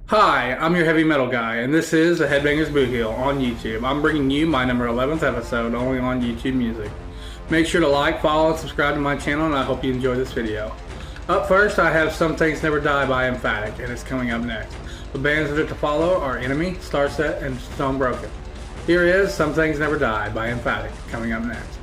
Hi, I'm your heavy metal guy, and this is the Headbangers Bootheel on YouTube. I'm bringing you my number 11th episode only on YouTube Music. Make sure to like, follow, and subscribe to my channel, and I hope you enjoy this video. Up first, I have Some Things Never Die by Emphatic, and it's coming up next. The bands that are to follow are Enemy, Starset, and Stone Broken. Here is Some Things Never Die by Emphatic, coming up next.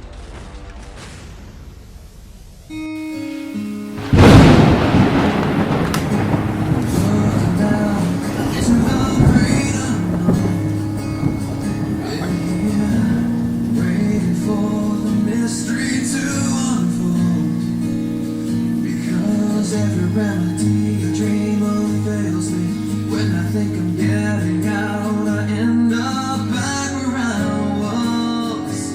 Every remedy a dream of fails me. When I think I'm getting out, I end up back where I was.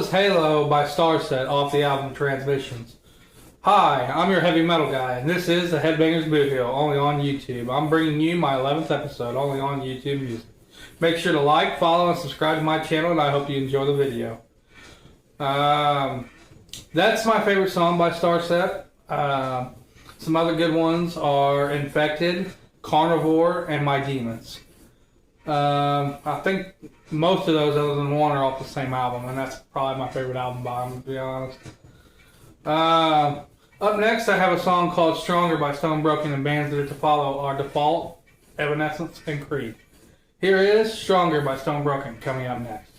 was Halo by Starset off the album Transmissions. Hi, I'm your heavy metal guy, and this is the Headbangers Bootheel, only on YouTube. I'm bringing you my 11th episode, only on YouTube Music. Make sure to like, follow, and subscribe to my channel, and I hope you enjoy the video. That's my favorite song by Starset. Some other good ones are Infected, Carnivore, and My Demons. I think most of those, other than one, are off the same album, and that's probably my favorite album by them, to be honest. Up next, I have a song called Stronger by Stone Broken, and bands that are to follow are Default, Evanescence, and Creed. Here is Stronger by Stone Broken, coming up next.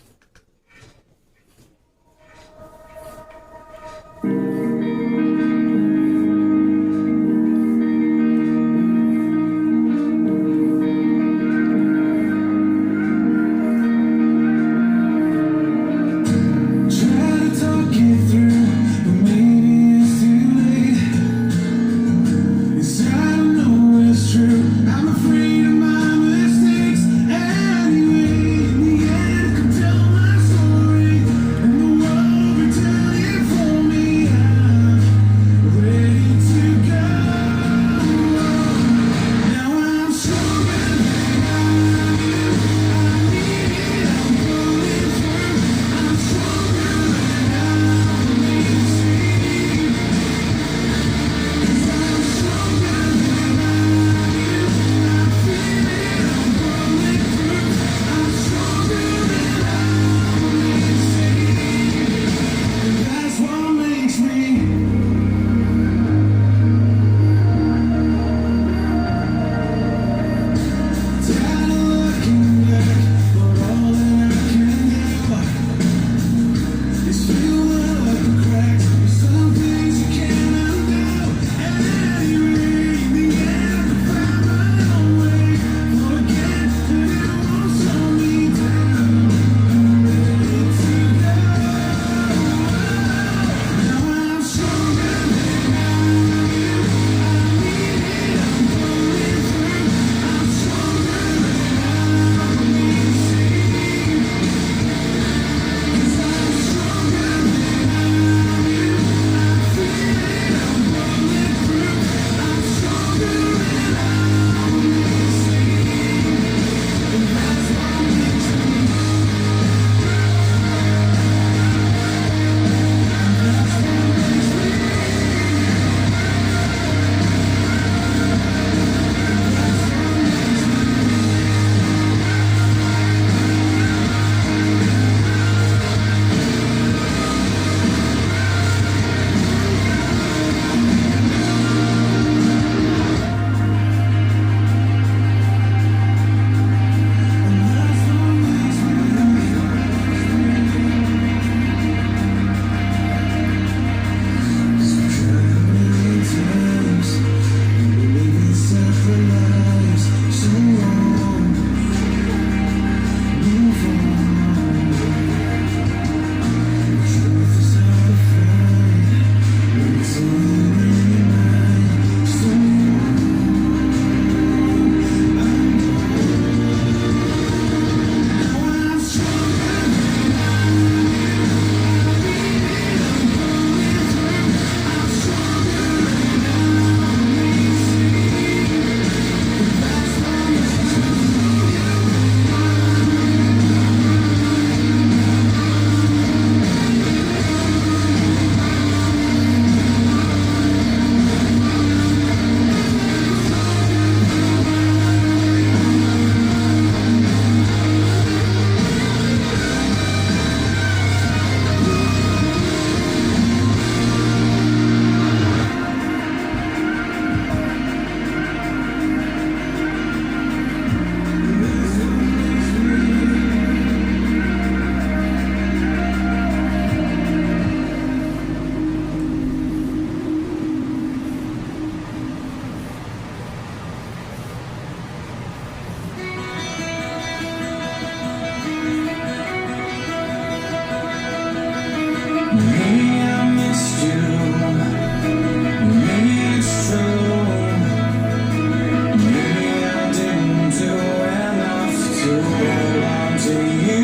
to you.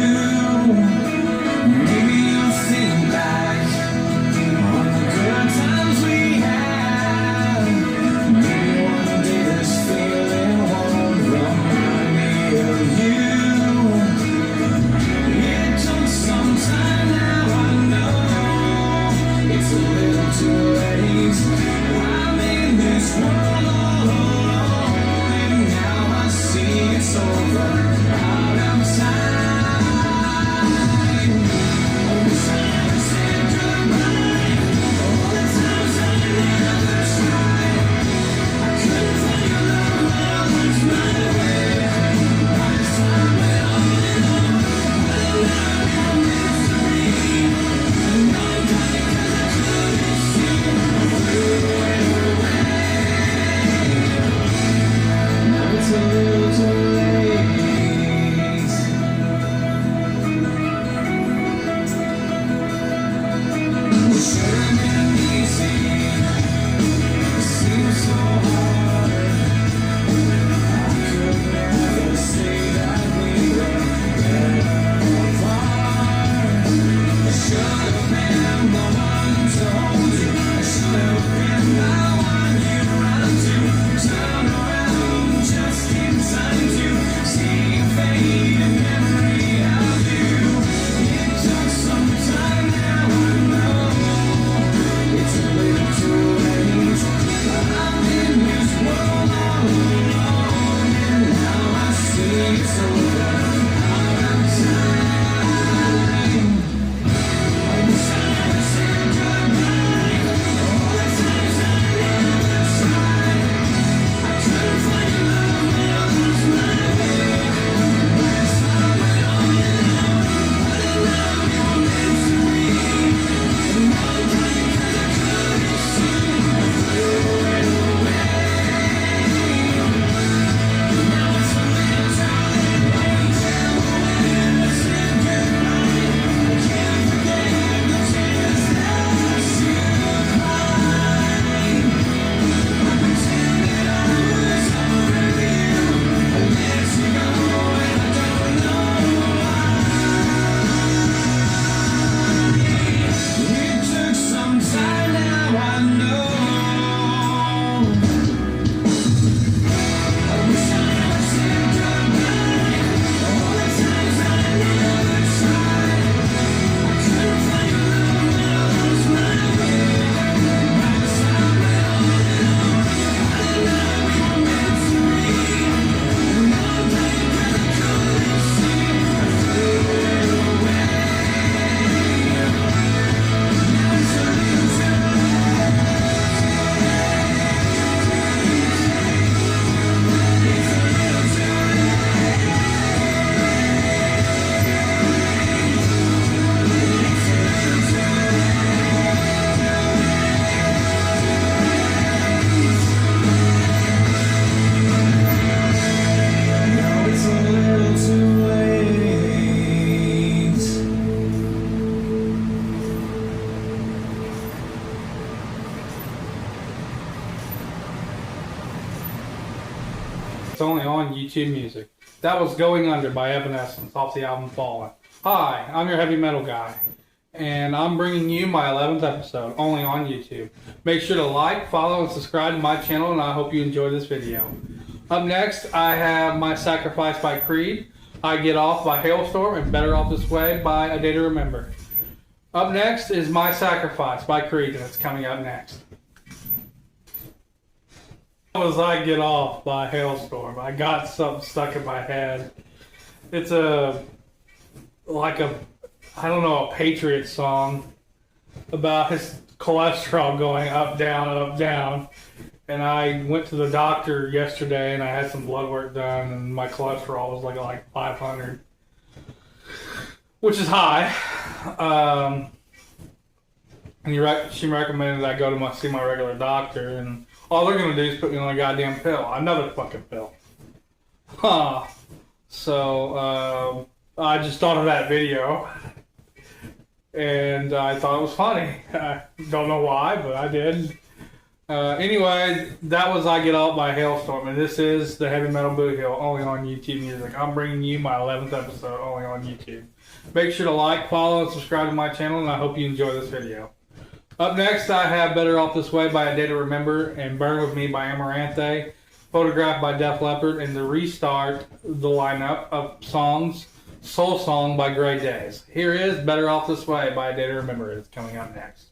Maybe you'll think It's only on YouTube Music. That was Going Under by Evanescence off the album Fallen. Hi, I'm your heavy metal guy, and I'm bringing you my 11th episode only on YouTube. Make sure to like, follow, and subscribe to my channel, and I hope you enjoy this video. Up next, I have My Sacrifice by Creed, I Get Off by Hailstorm, and Better Off This Way by A Day to Remember. Up next is My Sacrifice by Creed, and it's coming up next. That was I Get Off by Hailstorm. I got something stuck in my head. It's a Patriot song about his cholesterol going up, down. And I went to the doctor yesterday and I had some blood work done and my cholesterol was like 500, which is high. And she recommended I go to see my regular doctor, and all they're going to do is put me on a goddamn pill. Another fucking pill. So, I just thought of that video. And I thought it was funny. I don't know why, but I did. Anyway, that was I Get Off by Hailstorm, and this is the Heavy Metal Bootheel, only on YouTube Music. I'm bringing you my 11th episode, only on YouTube. Make sure to like, follow, and subscribe to my channel, and I hope you enjoy this video. Up next, I have Better Off This Way by A Day to Remember, and Burn With Me by Amaranthe, Photographed by Def Leppard, and to restart the lineup of songs, Soul Song by Grey Days. Here is Better Off This Way by A Day to Remember. It's coming up next.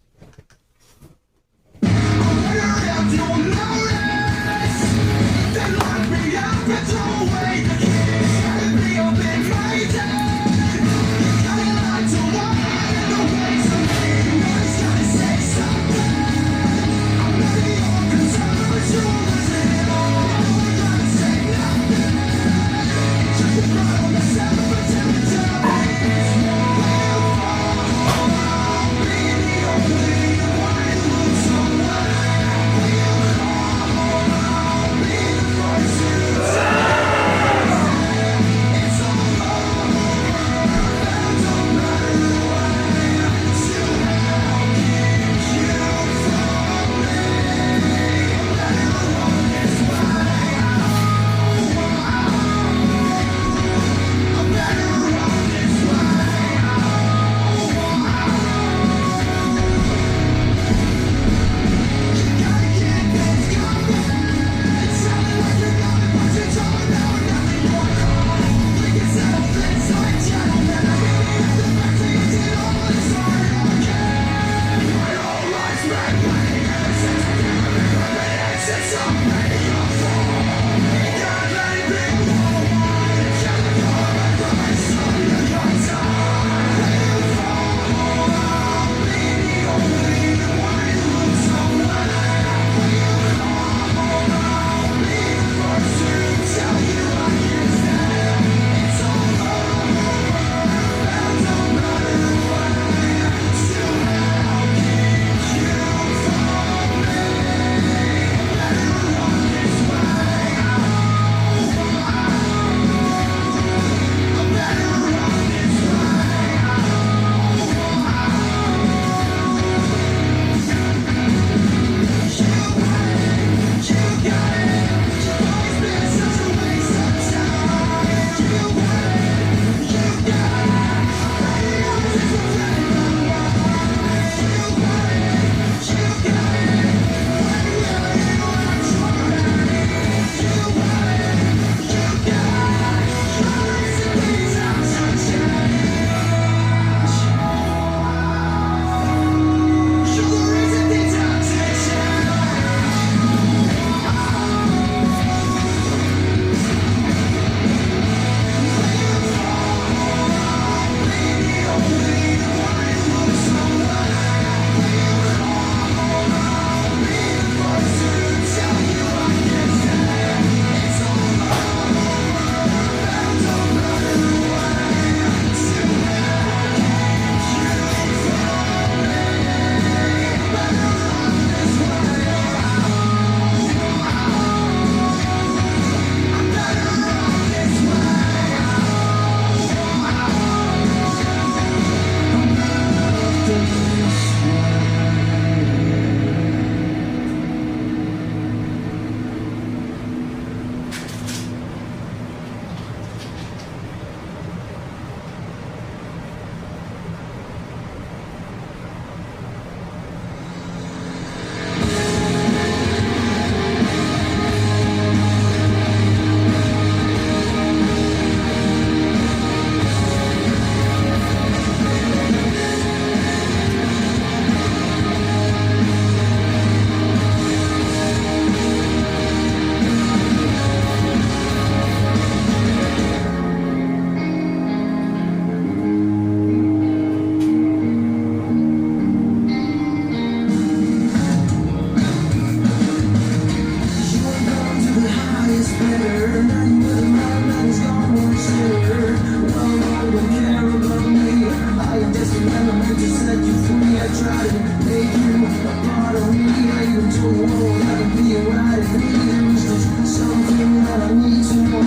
A part of me, I even told the world I could be alright if there's just something that I need to know.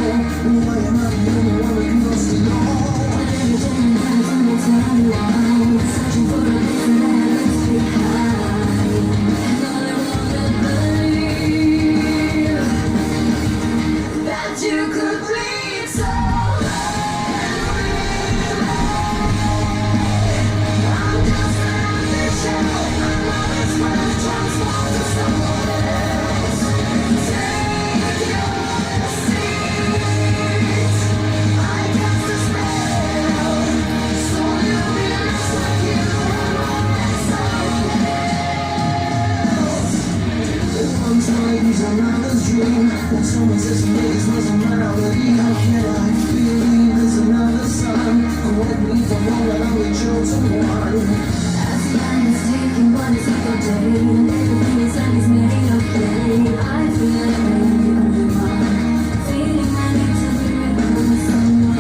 Why am I the only one that feels to know? Searching for a place that I left behind. And all I wanna believe that you could bleed so. I'm just another shell. I'm always trying to transform to someone else. Take your seat. I cast a spell, so you'll be lost like you are always someone else. One time is another's dream. When someone says to me this wasn't my reality, how can I believe there's another sun? Correct me if I'm wrong, but I'm the chosen one. As the eye is taking one single day, and everything inside is made of pain. I feel like I'm the only one, feeling I need to be with someone.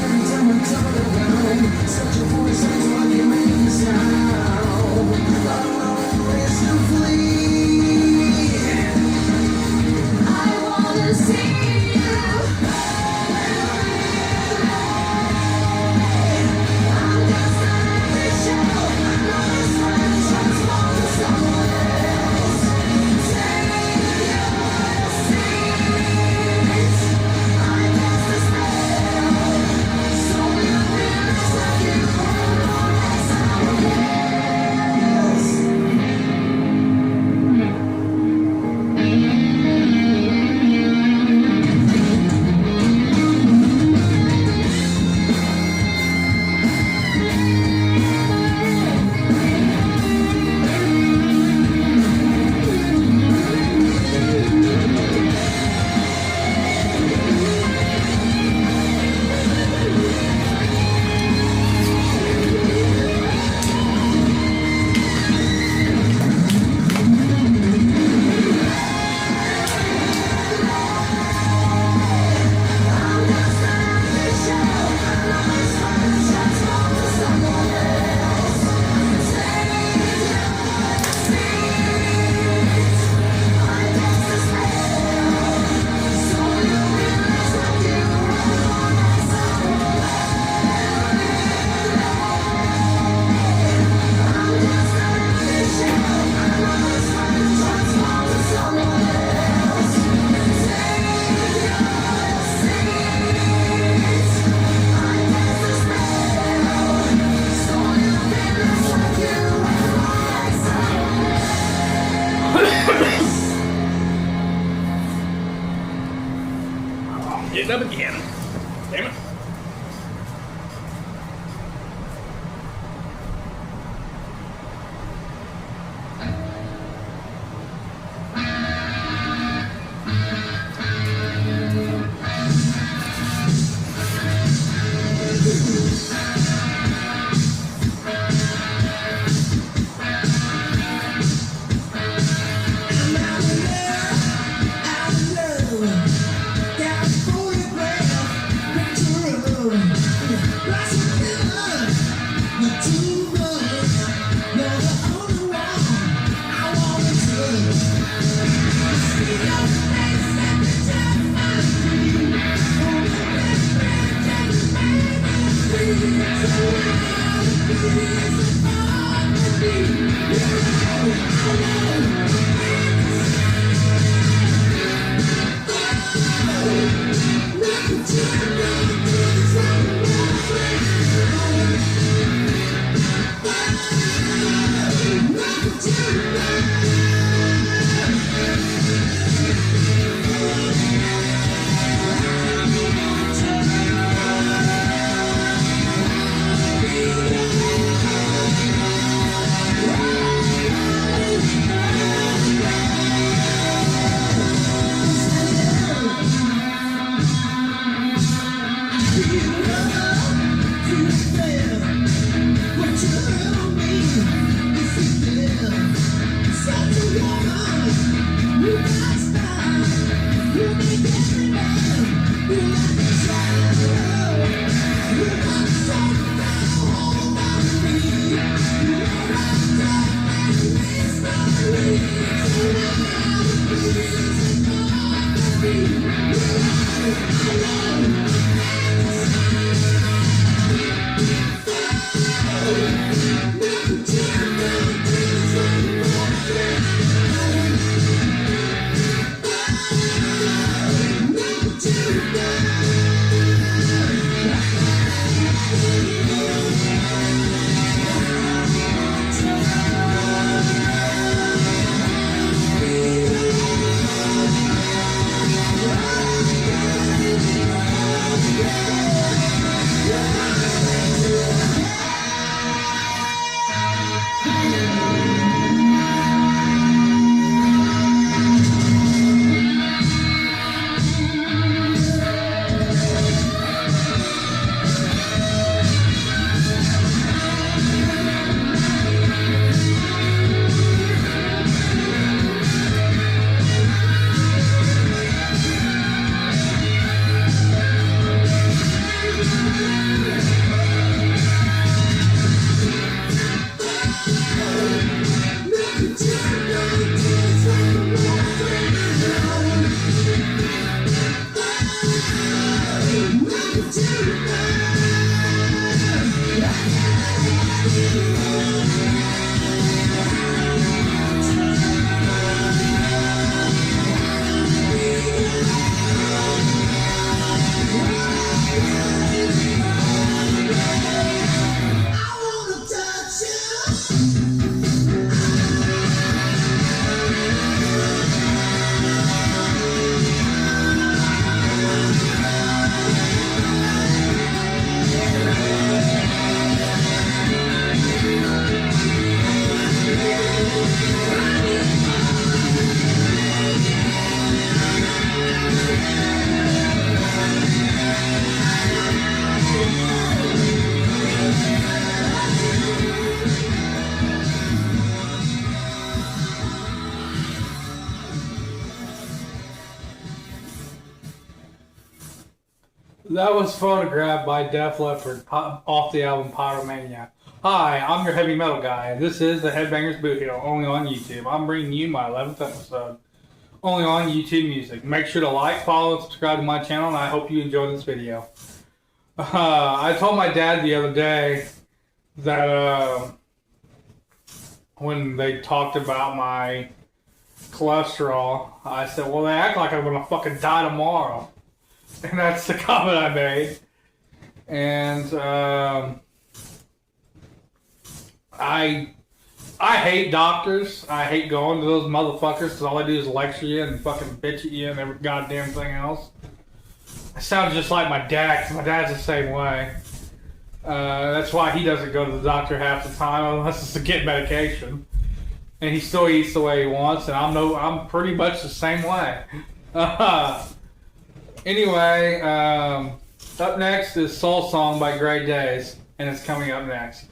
Every time I turn around, searching for a sense why you make me sound. But no place to flee. I wanna see you. I'm just another shell. I'm always trying to transform to someone else. Take your seat. I cast a spell, so you'll be lost like you are always someone else. I'm just another shell. I'm always trying to transform to someone else. Take your seat. I cast a spell, so you'll be lost like you are always someone else. I'm just another shell. I'm always trying to transform to someone else. Take your seat. I cast a spell, so you'll be lost like you are always someone else. Getting up again. Damn it. I'm out of love, got a fully play. That was photographed by Def Leppard off the album Pyromania. Hi, I'm your heavy metal guy. This is the Headbangers Bootheel, only on YouTube. I'm bringing you my 11th episode, only on YouTube Music. Make sure to like, follow, and subscribe to my channel, and I hope you enjoy this video. I told my dad the other day that when they talked about my cholesterol, I said, well, they act like I'm going to fucking die tomorrow. And that's the comment I made. And I hate doctors. I hate going to those motherfuckers because all they do is lecture you and fucking bitch at you and every goddamn thing else. I sound just like my dad because my dad's the same way. That's why he doesn't go to the doctor half the time unless it's to get medication. And he still eats the way he wants, and I'm pretty much the same way. Anyway, up next is Soul Song by Grey Days, and it's coming up next.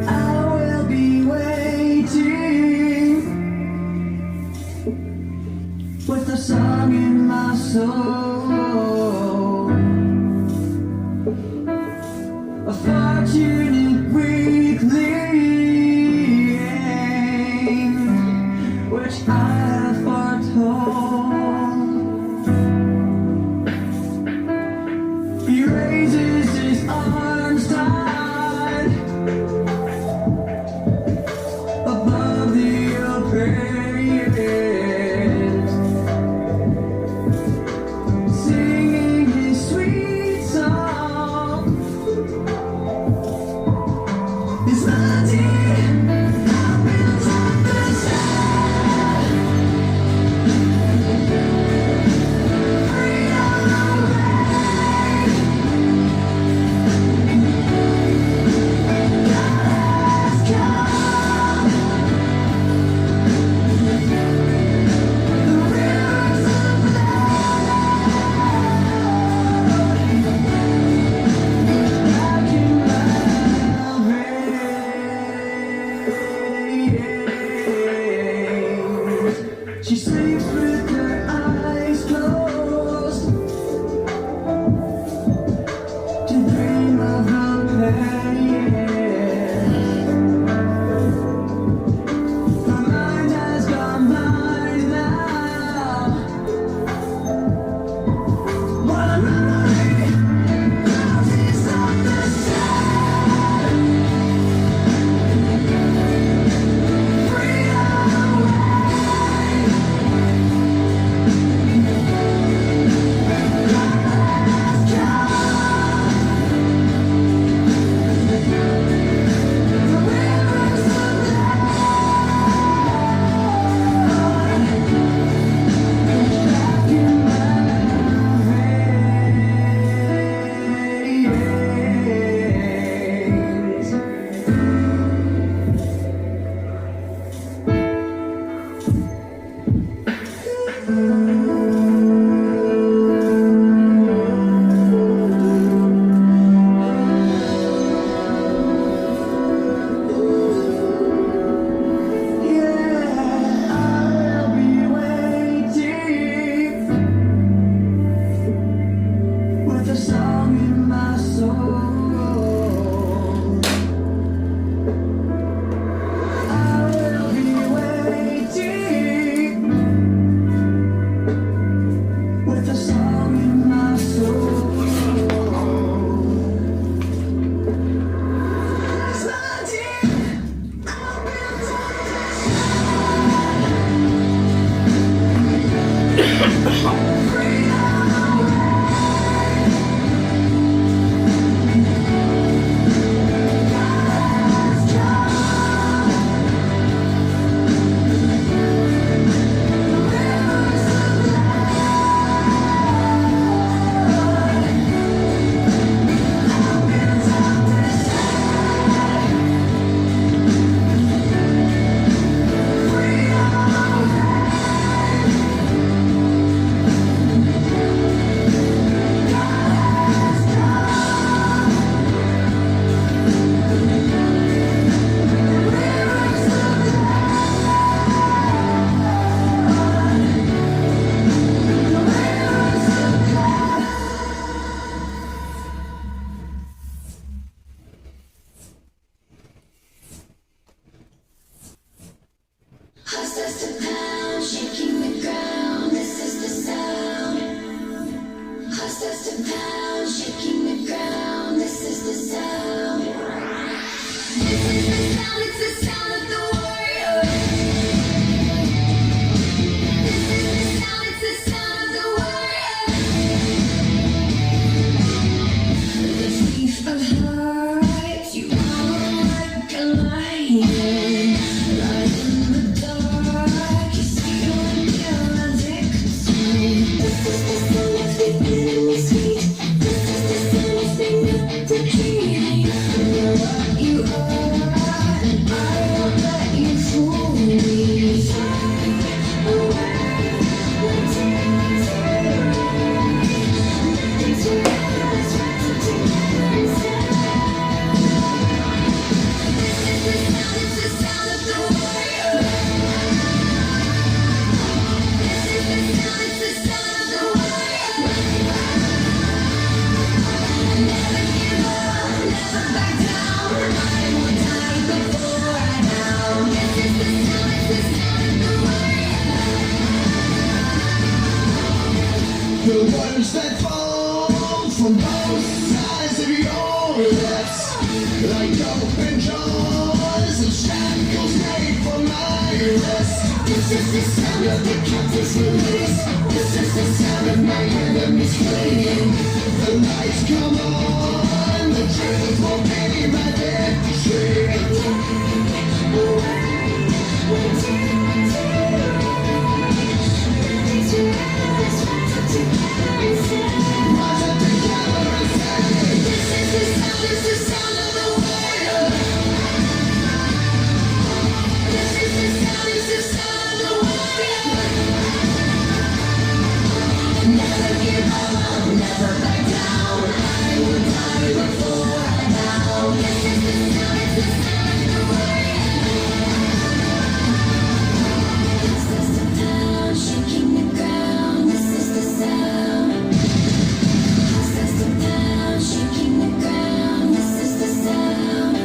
I will be waiting with a song in my soul, a fortunate weakling which I have foretold. He raises his arms tight above the oppressed, singing his sweet song. His melody builds up the sound. Freedom away. It's the sound of the warrior. It's the sound of the warrior. The chief of hearts, you are like a lion. Light in the dark, you see your dictacy. This is the sound of the enemy's feet. This is the sound of the defeating. You know what you are, and I won't let you fool me. The words that fall from both sides of your lips, like open jaws and shackles made for my wrist. This is the sound of the captive's release. This is the sound of my enemies fleeing. The lights come on, the truth will be my victory. Shaking the ground, this is the sound. Shaking the ground, this is the sound.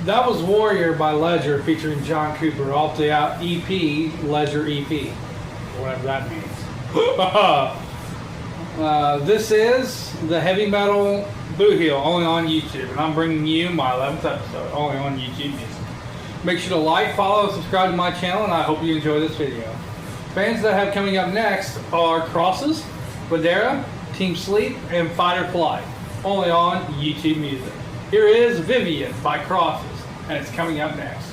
That was Warrior by Ledger featuring John Cooper, off the EP, Ledger EP, whatever that means. This is the Heavy Metal Bootheel, only on YouTube, and I'm bringing you my 11th episode, only on YouTube Music. Make sure to like, follow, and subscribe to my channel, and I hope you enjoy this video. Bands that I have coming up next are Crosses, Badera, Team Sleep, and Fight or Flight, only on YouTube Music. Here is Vivian by Crosses, and it's coming up next.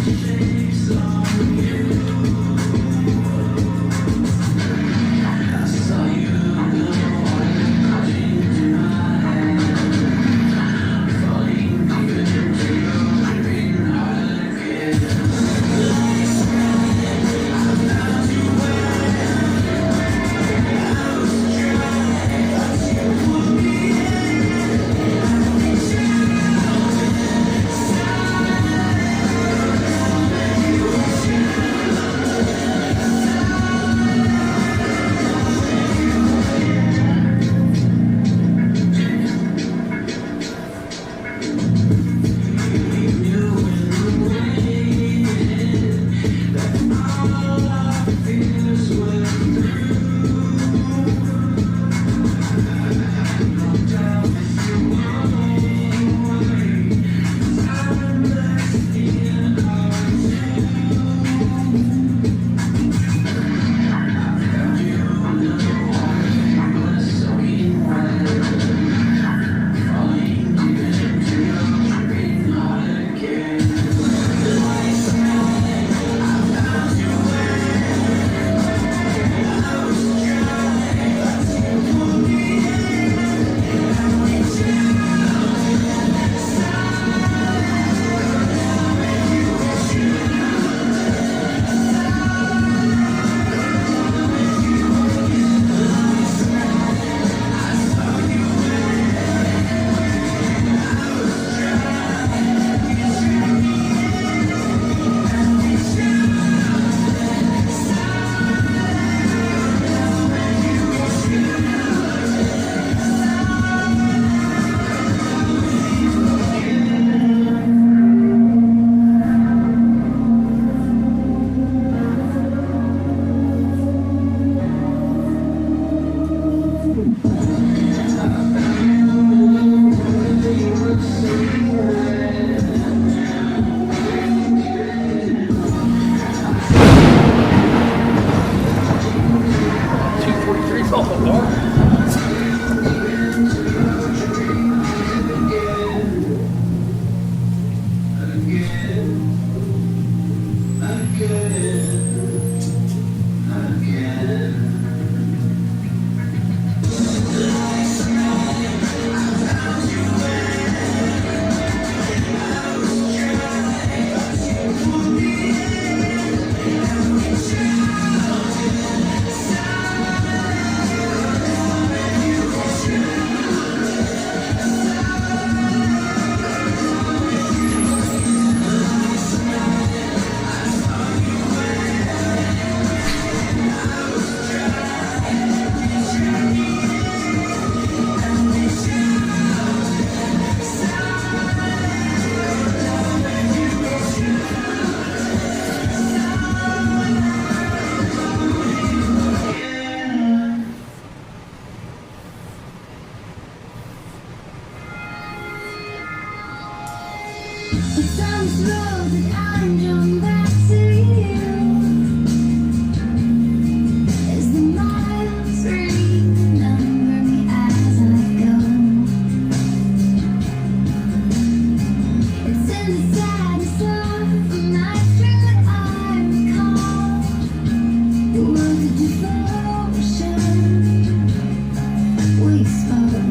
Thank you. It's on this road that I'm drawn back to you. As the miles remember me as I go. It's in the sadness of a night through that I recall the words of devotion we spoke.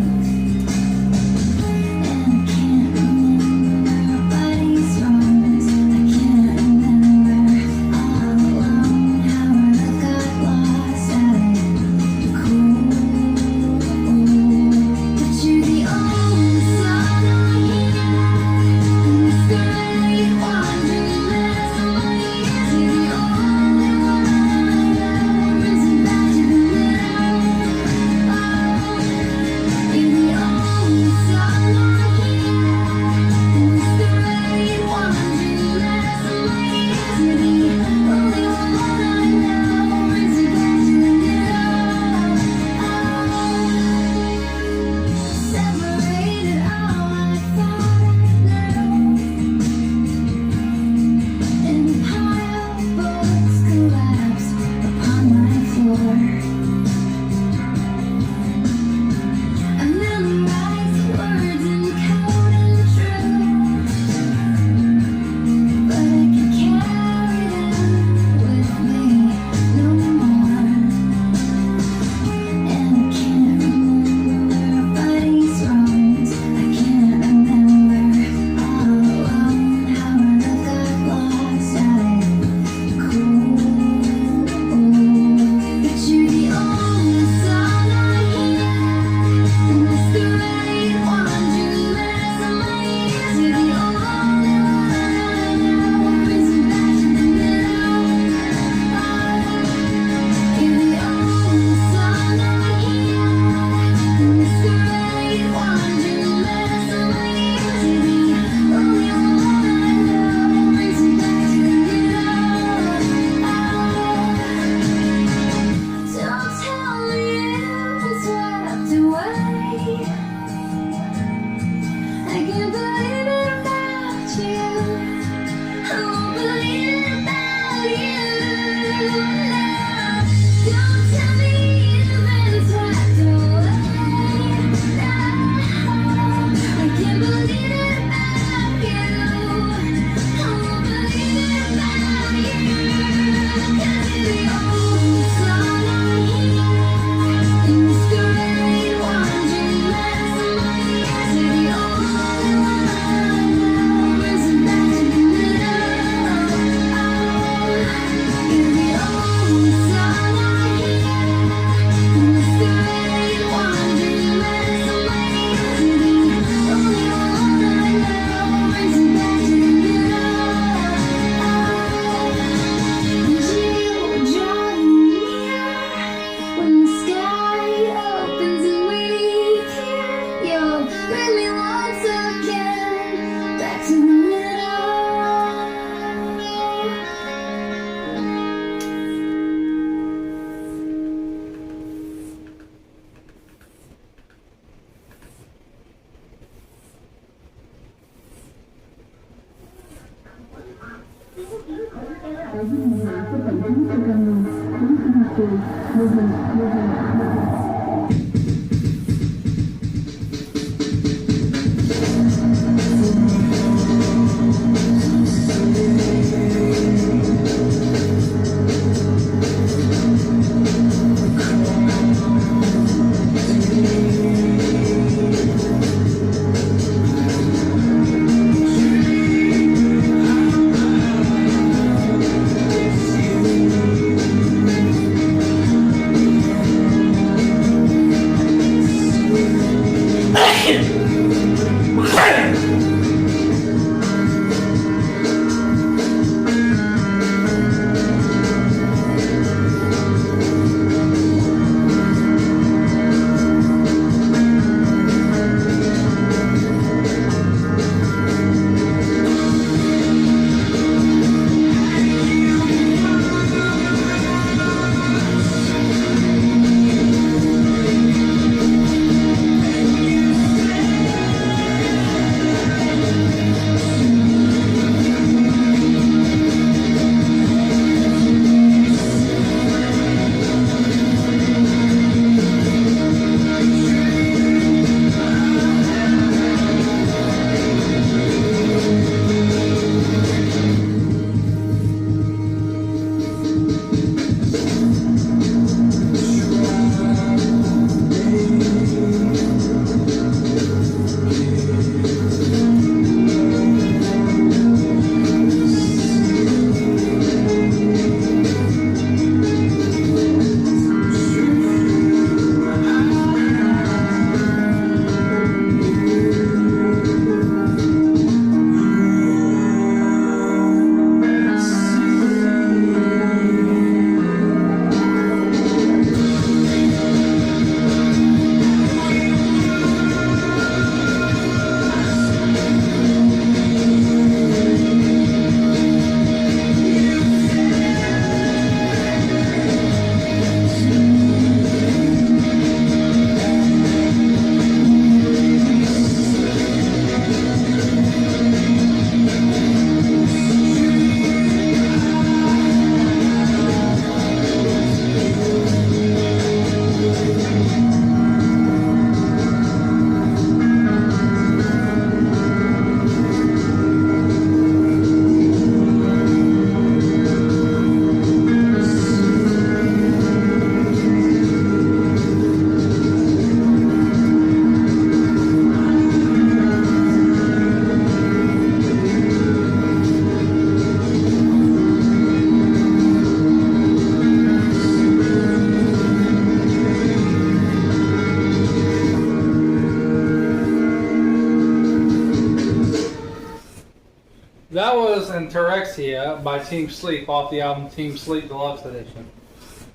That was Antarexia by Team Sleep off the album Team Sleep Deluxe Edition.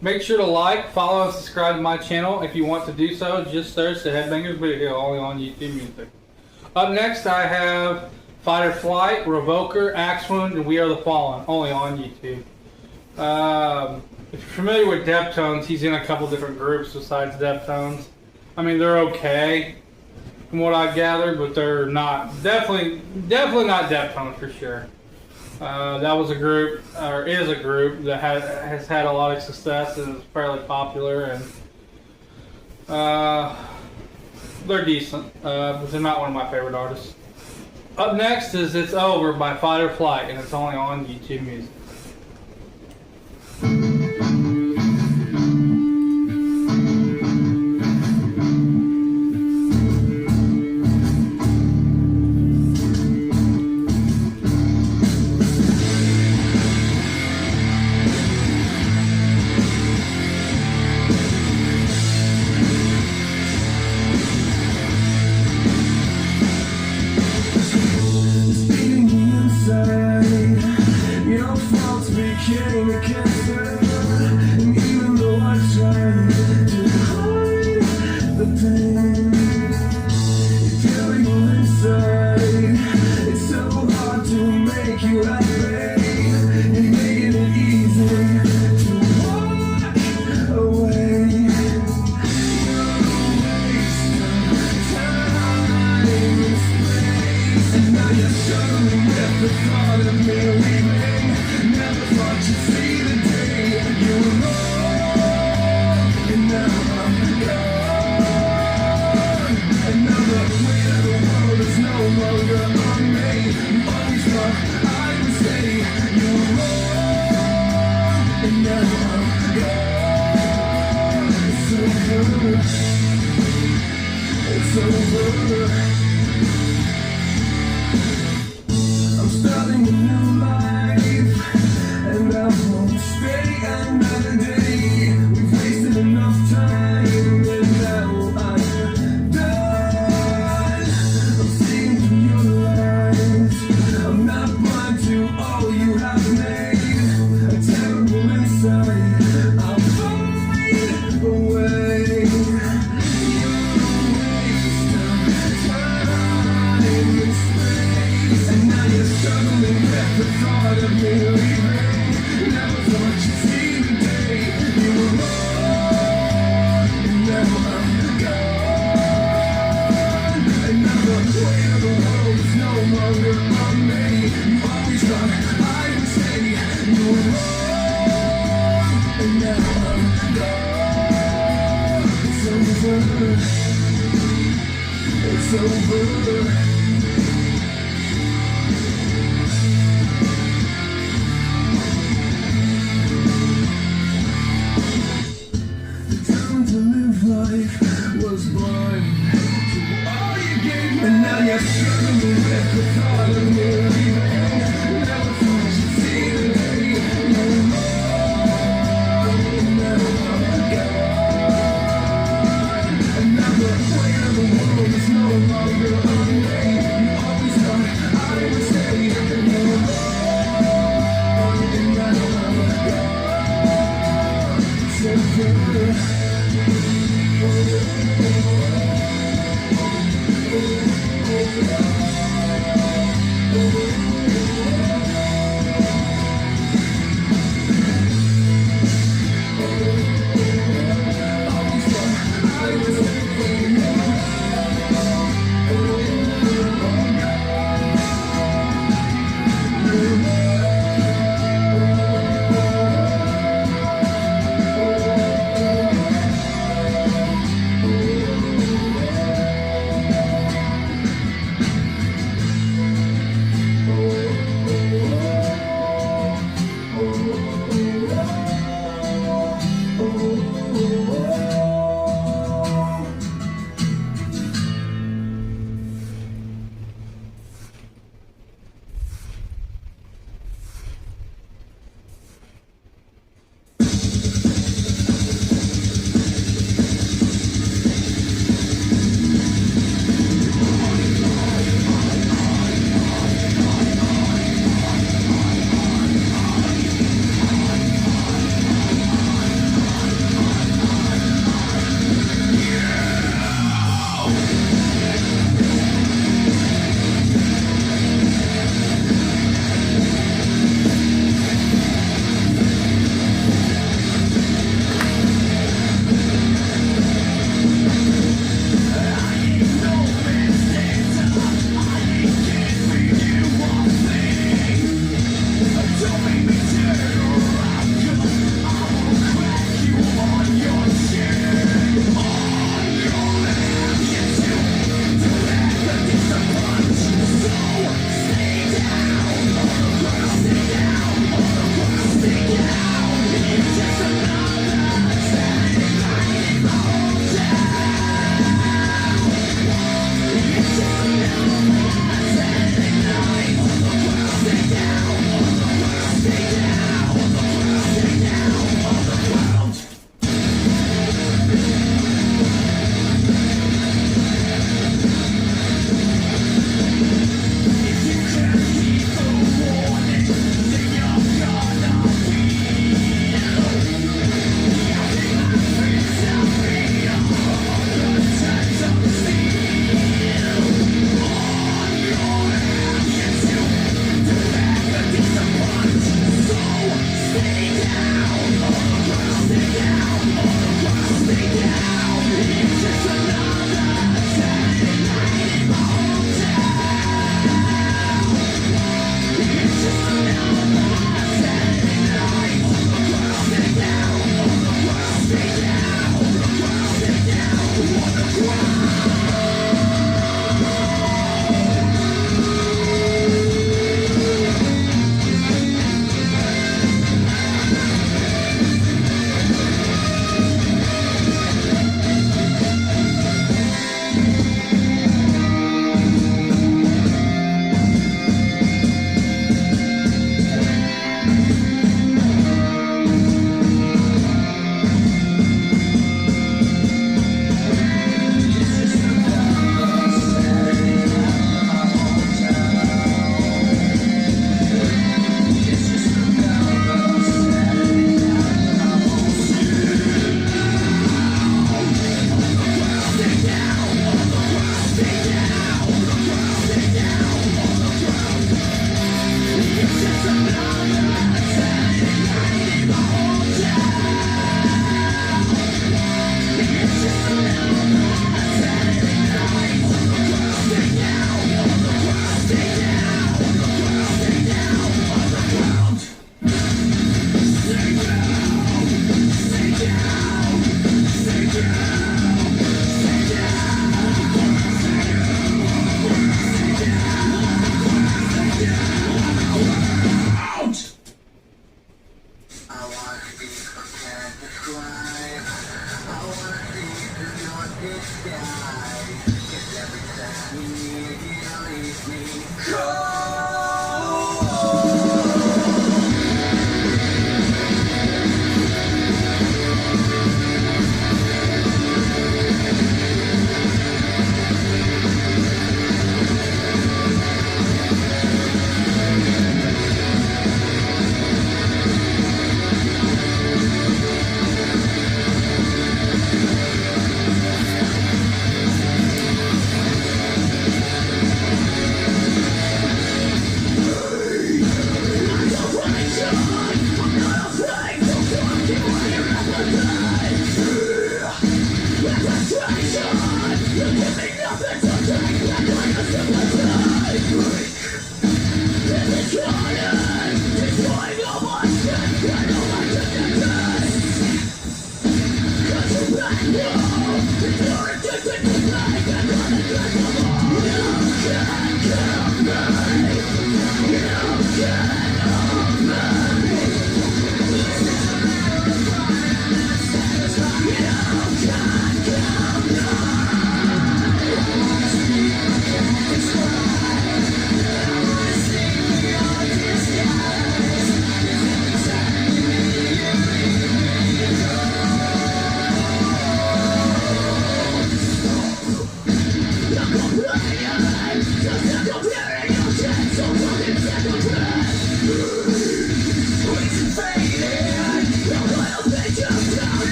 Make sure to like, follow, and subscribe to my channel. If you want to do so, just search the Headbangers Bootheel only on YouTube Music. Up next, I have Fight or Flight, Revoker, Axe Wound, and We Are the Fallen, only on YouTube. If you're familiar with Deftones, he's in a couple different groups besides Deftones. I mean, they're okay, from what I gathered, but they're not, definitely not Deftones for sure. That was a group, or is a group, that has had a lot of success and is fairly popular, and they're decent, but they're not one of my favorite artists. Up next is It's Over by Fight or Flight, and it's only on YouTube Music. Became a cancer, and even though I tried to hide the pain, it's killing you inside. It's so hard to make you happy. You're making it easy to walk away. You're a waste of time and space, and now you're struggling with the thought of me leaving. Never thought you'd see the day you were wrong, and now I'm gone. And now the weight of the world is no longer on me. You always thought I would stay. You were wrong, and now I'm gone. It's over. It's over. I'm starting a new life, and I won't stay another day. We've wasted enough time, and now I'm done. I'm seeing through your lies. I'm not blind to all you have made. A terrible insight, I'll find a way. You're a waste of time and space, and now you're struggling with the thought of me leaving. Never thought you'd see the day you were wrong, and now I'm gone. And now the weight of the world is no longer on me. You always thought I would stay. You were wrong, and now I'm gone. It's over. It's over. Life was blind to all you gave me, and now you're struggling with the thought of me leaving. Never thought you'd see the day you were wrong, and now I'm gone. And now the weight of the world is no longer on me. You always thought I would stay. You were wrong, and now I'm gone. It's over. Oh,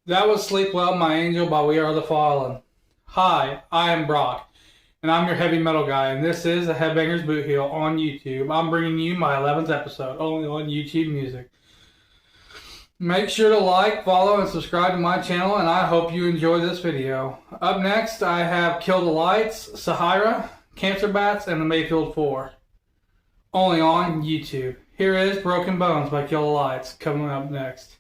That was Sleep Well, My Angel by We Are the Fallen. Hi, I am Brock, and I'm your heavy metal guy, and this is the Headbangers Bootheel on YouTube. I'm bringing you my 11th episode, only on YouTube Music. Make sure to like, follow, and subscribe to my channel, and I hope you enjoy this video. Up next, I have Kill the Lights, Sahara, Cancer Bats, and the Mayfield 4. Only on YouTube. Here is Broken Bones by Kill the Lights, coming up next.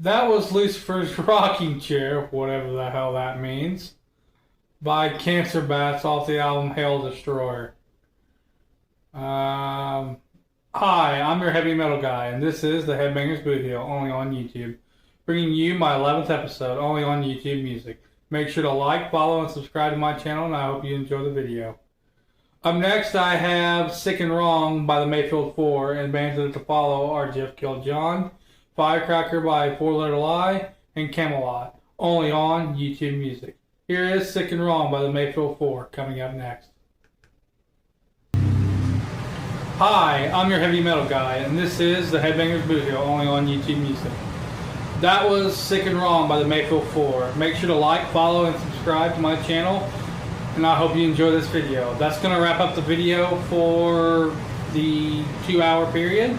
That was Lucifer's Rocking Chair, whatever the hell that means, by Cancer Bats off the album Hail Destroyer. Hi, I'm your heavy metal guy, and this is the Headbangers Bootheel, only on YouTube. Bringing you my 11th episode, only on YouTube Music. Make sure to like, follow, and subscribe to my channel, and I hope you enjoy the video. Up next, I have Sick and Wrong by the Mayfield 4, and bands that to follow are Jeff Killed John, Firecracker by Four Letter Lie, and Camelot, only on YouTube Music. Here is Sick and Wrong by the Mayfield 4, coming up next. Hi, I'm your heavy metal guy, and this is the Headbangers Bootheel, only on YouTube Music. That was Sick and Wrong by the Mayfield 4. Make sure to like, follow, and subscribe to my channel, and I hope you enjoy this video. That's going to wrap up the video for the 2-hour period,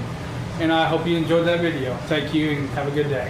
and I hope you enjoyed that video. Thank you, and have a good day.